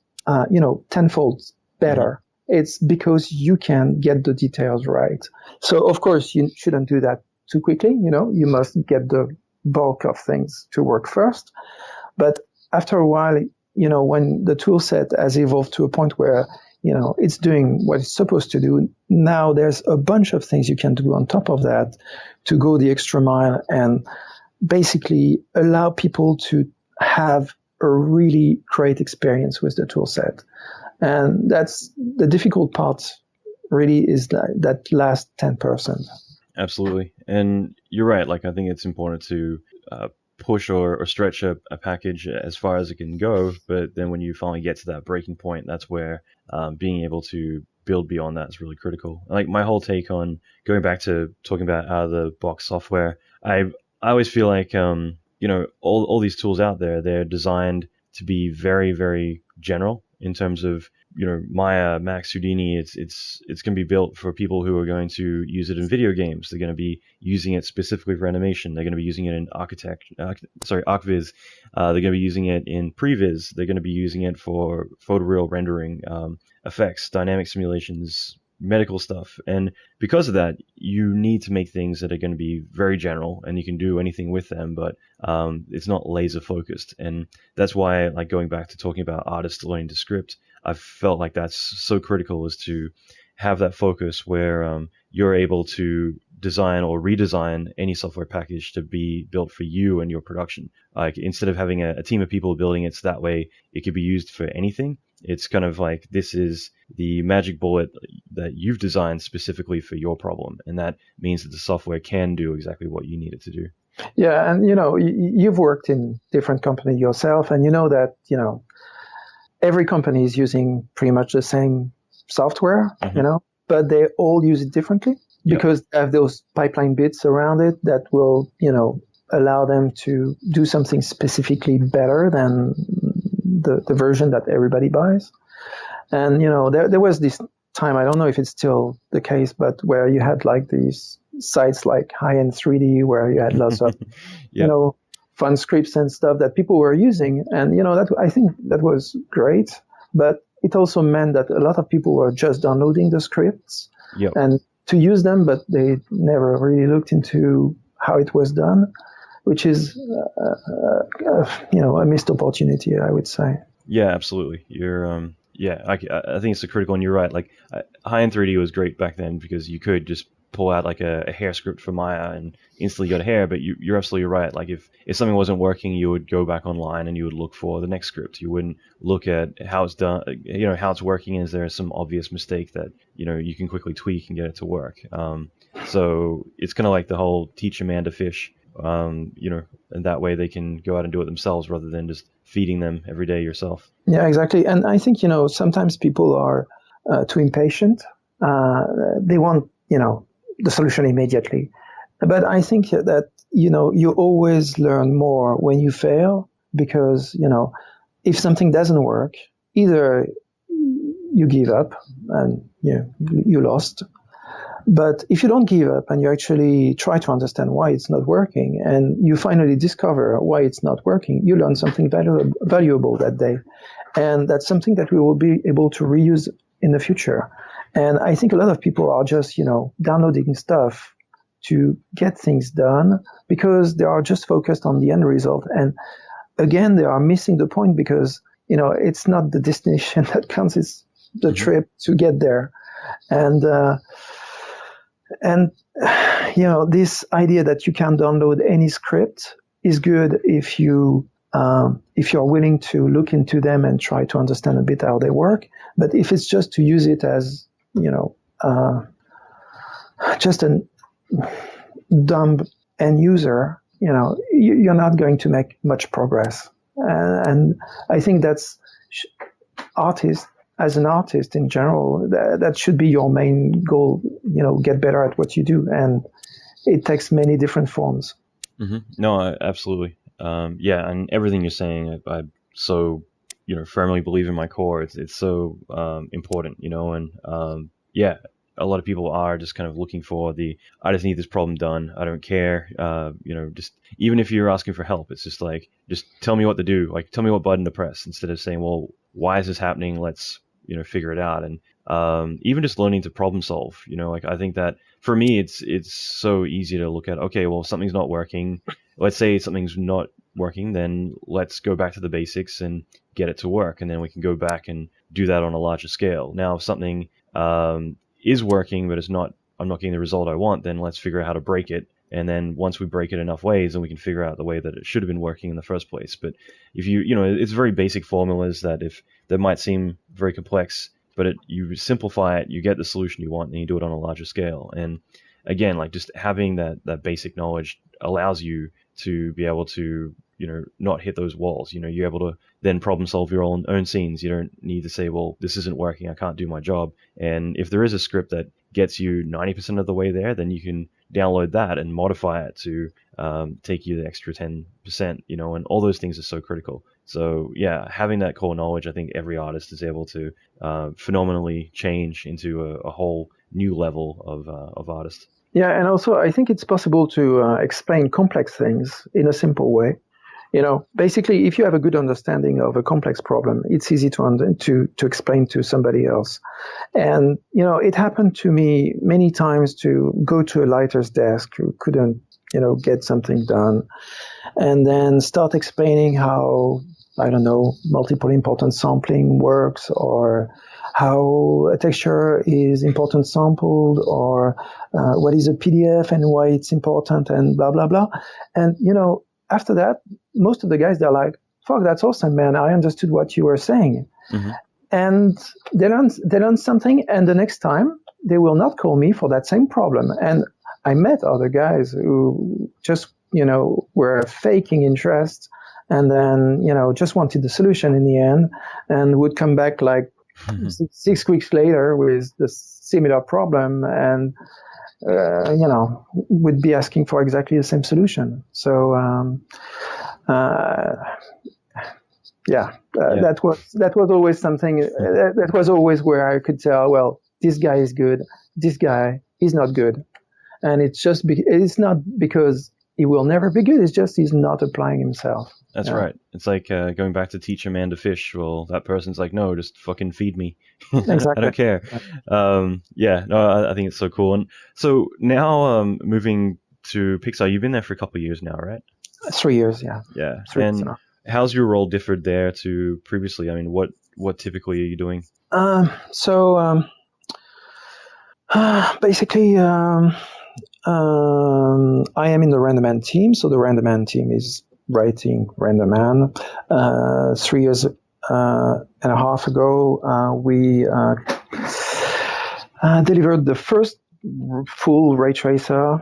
tenfold better. It's because you can get the details right. So, of course, you shouldn't do that too quickly. You must get the bulk of things to work first. But after a while, when the tool set has evolved to a point where, it's doing what it's supposed to do, now there's a bunch of things you can do on top of that to go the extra mile and basically allow people to have a really great experience with the tool set. And that's the difficult part, really, is that last 10%. Absolutely. And you're right. Like, I think it's important to push or stretch a package as far as it can go. But then when you finally get to that breaking point, that's where being able to build beyond that is really critical. Like, my whole take on going back to talking about out of the box software, I always feel like, all these tools out there, they're designed to be very, very general. in terms of, Maya, Max, Houdini. It's going to be built for people who are going to use it in video games. They're going to be using it specifically for animation. They're going to be using it in ArcViz. They're going to be using it in Previs. They're going to be using it for photoreal rendering, effects, dynamic simulations, medical stuff. And because of that, you need to make things that are going to be very general, and you can do anything with them, but it's not laser focused. And that's why, like, going back to talking about artists learning to script, I felt like that's so critical, is to have that focus where you're able to design or redesign any software package to be built for you and your production. Like, instead of having a team of people building it so that way it could be used for anything, it's kind of like, this is the magic bullet that you've designed specifically for your problem, and that means that the software can do exactly what you need it to do. Yeah, and you've worked in different companies yourself, and you know that every company is using pretty much the same software, but they all use it differently because they have those pipeline bits around it that will, allow them to do something specifically better than the version that everybody buys. And, there was this time, I don't know if it's still the case, but where you had like these sites like High-End 3D where you had lots of, fun scripts and stuff that people were using. And, I think that was great, but it also meant that a lot of people were just downloading the scripts and to use them, but they never really looked into how it was done, which is, a missed opportunity, I would say. Yeah, absolutely. You're, I think it's so critical, and you're right. Like, High-End 3D was great back then because you could just pull out like a hair script for Maya and instantly got hair. But you're absolutely right. Like, if something wasn't working, you would go back online and you would look for the next script. You wouldn't look at how it's done, how it's working. Is there some obvious mistake that you can quickly tweak and get it to work? So it's kind of like the whole teach a man to fish. And that way they can go out and do it themselves rather than just feeding them every day yourself. Yeah, exactly. And I think, sometimes people are too impatient. They want, the solution immediately. But I think that, you always learn more when you fail because, if something doesn't work, either you give up and you lost. But if you don't give up and you actually try to understand why it's not working and you finally discover why it's not working, you learn something valuable that day. And that's something that we will be able to reuse in the future. And I think a lot of people are just, downloading stuff to get things done because they are just focused on the end result. And again, they are missing the point because, it's not the destination that counts, it's the trip to get there. And this idea that you can download any script is good if you're willing to look into them and try to understand a bit how they work. But if it's just to use it as, just a dumb end user, you're not going to make much progress. And I think that's as an artist in general, that should be your main goal, get better at what you do. And it takes many different forms. Mm-hmm. No, absolutely. And everything you're saying, I so, firmly believe in my core. It's so important, and a lot of people are just kind of looking for I just need this problem done. I don't care. Just even if you're asking for help, it's just like, just tell me what to do. Like, tell me what button to press instead of saying, well, why is this happening? Let's, figure it out. And even just learning to problem solve, I think that for me, it's so easy to look at, okay, well, something's not working. Let's say something's not working, then let's go back to the basics and get it to work. And then we can go back and do that on a larger scale. Now, if something is working, but I'm not getting the result I want, then let's figure out how to break it. And then once we break it enough ways, then we can figure out the way that it should have been working in the first place. But if it's very basic formulas that might seem very complex, but you simplify it, you get the solution you want, and you do it on a larger scale. And again, like, just having that basic knowledge allows you to be able to, not hit those walls. You're able to then problem solve your own scenes. You don't need to say, well, this isn't working, I can't do my job. And if there is a script that gets you 90% of the way there, then you can download that and modify it to take you the extra 10%, and all those things are so critical. So yeah, having that core knowledge, I think every artist is able to phenomenally change into a whole new level of artist. Yeah, and also I think it's possible to explain complex things in a simple way. Basically, if you have a good understanding of a complex problem, it's easy to explain to somebody else. And, it happened to me many times to go to a lighter's desk who couldn't, get something done, and then start explaining how, I don't know, multiple importance sampling works, or how a texture is important sampled, or what is a PDF and why it's important, and blah, blah, blah. And, after that, most of the guys, they're like, fuck, that's awesome, man. I understood what you were saying. Mm-hmm. And they learn something, and the next time they will not call me for that same problem. And I met other guys who just, were faking interest, and then, just wanted the solution in the end, and would come back like 6 weeks later with the similar problem, and would be asking for exactly the same solution. So, that was always something. That was always where I could tell, well, this guy is good, this guy is not good, and it's not because he will never be good. It's just he's not applying himself. That's right. It's like going back to teach a man to fish. Well, that person's like, no, just fucking feed me. Exactly. I don't care. I think it's so cool. And so now moving to Pixar, you've been there for a couple of years now, right? 3 years, yeah. Yeah. And how's your role differed there to previously? I mean, what typically are you doing? Basically, I am in the RenderMan team. So the RenderMan team is writing RenderMan. 3 years and a half ago, we delivered the first full ray tracer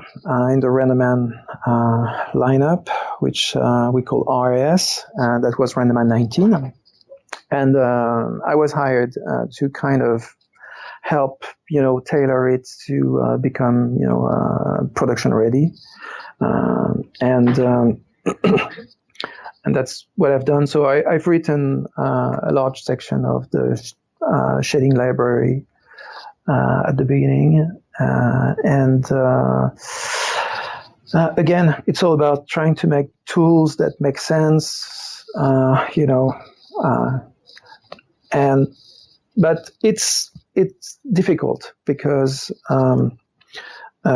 in the RenderMan lineup, which we call RAS. That was RenderMan 19. And I was hired to kind of help, tailor it to become, production ready. And that's what I've done. So I've written a large section of the shading library at the beginning. Again, it's all about trying to make tools that make sense, but it's difficult because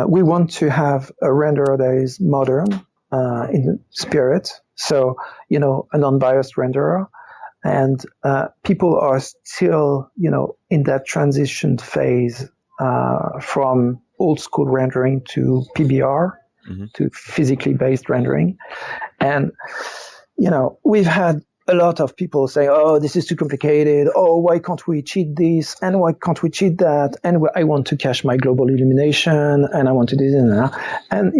we want to have a renderer that is modern in spirit, so a non-biased renderer, and people are still in that transition phase from old school rendering to PBR, to physically based rendering, and we've had a lot of people say, oh, this is too complicated. Oh, why can't we cheat this? And why can't we cheat that? And I want to cache my global illumination, and I want to do this and that. And,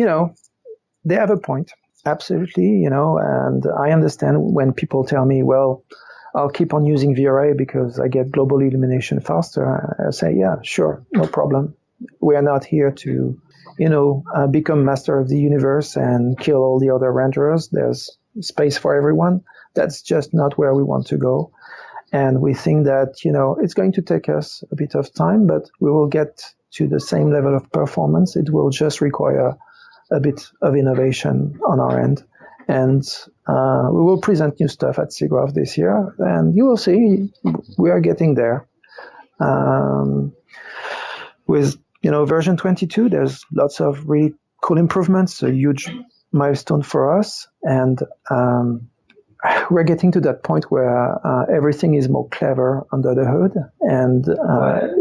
they have a point. Absolutely, and I understand when people tell me, well, I'll keep on using VRA because I get global illumination faster. I say, yeah, sure, no problem. We are not here to, become master of the universe and kill all the other renderers. There's space for everyone. That's just not where we want to go. And we think that, it's going to take us a bit of time, but we will get to the same level of performance. It will just require a bit of innovation on our end. And we will present new stuff at SIGGRAPH this year. And you will see we are getting there. With, version 22, there's lots of really cool improvements, a huge milestone for us. And we're getting to that point where everything is more clever under the hood, and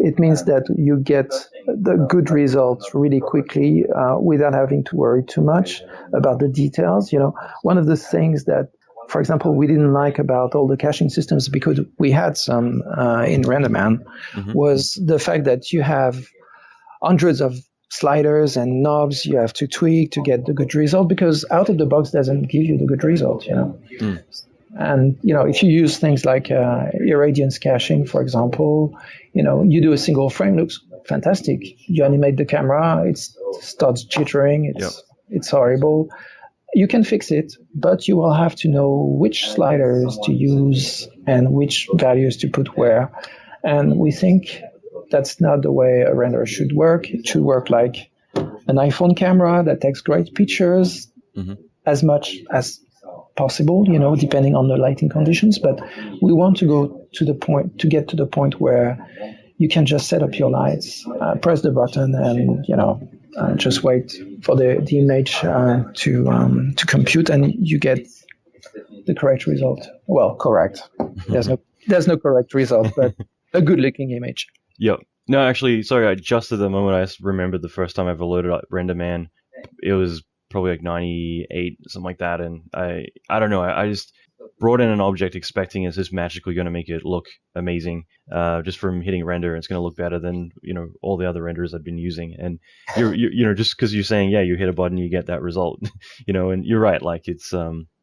it means that you get the good results really quickly without having to worry too much about the details. One of the things that, for example, we didn't like about all the caching systems, because we had some in RenderMan, was the fact that you have hundreds of sliders and knobs you have to tweak to get the good result, because out of the box doesn't give you the good result, And, if you use things like irradiance caching, for example, you do a single frame, looks fantastic. You animate the camera, it starts jittering, it's horrible. You can fix it, but you will have to know which sliders to use and which values to put where. And we think that's not the way a render should work. It should work like an iPhone camera that takes great pictures as much as possible, depending on the lighting conditions. But we want to get to the point where you can just set up your lights, press the button, and just wait for the image to compute, and you get the correct result. Well, correct. There's no correct result, but a good-looking image. Yep. No, actually, sorry, just at the moment I remembered the first time I ever loaded up RenderMan, it was probably like 98, something like that, and I don't know, I just brought in an object expecting it's just magically going to make it look amazing. Just from hitting render, it's going to look better than all the other renders I've been using. And you're just because you're saying you hit a button, you get that result, and you're right. Like it's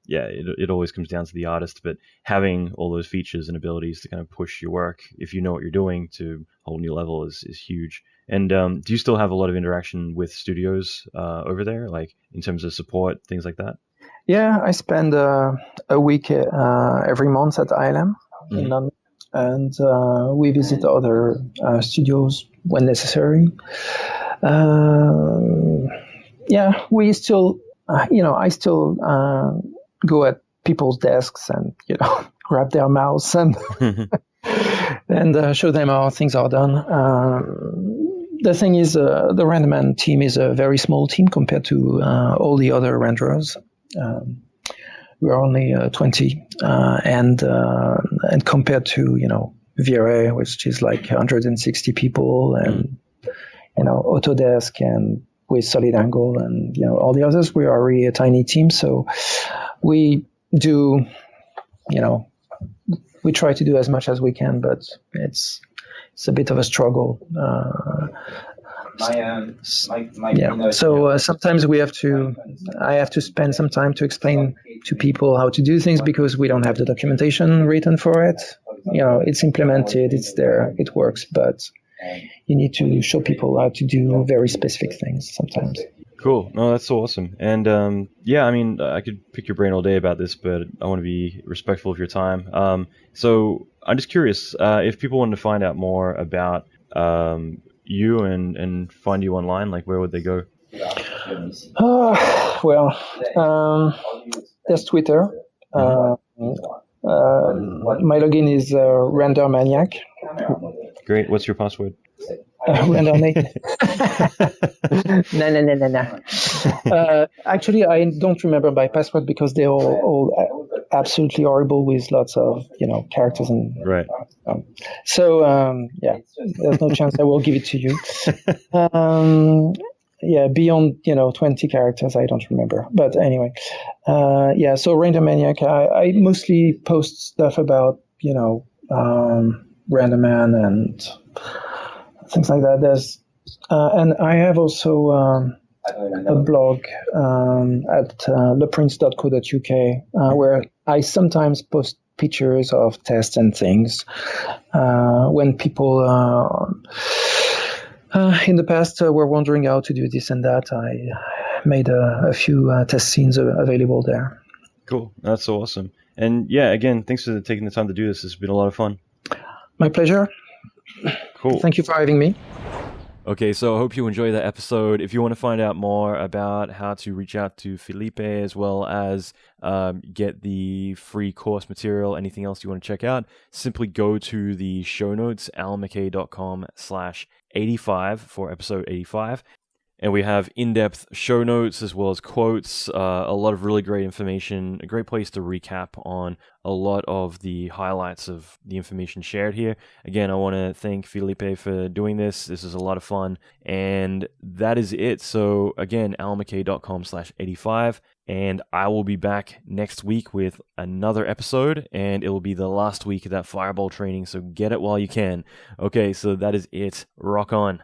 it always comes down to the artist, but having all those features and abilities to kind of push your work, if you know what you're doing, to a whole new level is huge. And do you still have a lot of interaction with studios over there, like in terms of support, things like that? Yeah, I spend a week every month at ILM in London, and we visit other studios when necessary. We still, I still go at people's desks and grab their mouse and and show them how things are done. The thing is, the RenderMan team is a very small team compared to all the other renderers. We're only 20, and compared to VRA, which is like 160 people, and Autodesk and with Solid Angle and all the others, we are really a tiny team. So we do, we try to do as much as we can, but it's a bit of a struggle. So sometimes I have to spend some time to explain to people how to do things because we don't have the documentation written for it. It's implemented, it's there, it works, but you need to show people how to do very specific things sometimes. Cool. No, that's so awesome. And I could pick your brain all day about this, but I want to be respectful of your time. So I'm just curious, if people wanted to find out more about you and find you online, like where would they go? There's Twitter. My login is RenderManiac. Great. What's your password? RenderManiac. No. Actually, I don't remember my password because they're all absolutely horrible with lots of characters and right. There's no chance I will give it to you. Beyond 20 characters, I don't remember. But anyway, so RenderManiac, I mostly post stuff about RenderMan and things like that. There's and I have also a blog at leprince.co.uk where I sometimes post pictures of tests and things when people in the past were wondering how to do this and that. I made a few test scenes available there. Cool. That's so awesome. And again, thanks for taking the time to do this. It's been a lot of fun. My pleasure. Cool. Thank you for having me. Okay, so I hope you enjoyed that episode. If you want to find out more about how to reach out to Philippe as well as get the free course material, anything else you want to check out, simply go to the show notes, allanmckay.com/85 for episode 85. And we have in-depth show notes as well as quotes, a lot of really great information, a great place to recap on a lot of the highlights of the information shared here. Again, I want to thank Philippe for doing this. This is a lot of fun. And that is it. So again, allanmckay.com/85. And I will be back next week with another episode. And it will be the last week of that Fireball training. So get it while you can. Okay, so that is it. Rock on.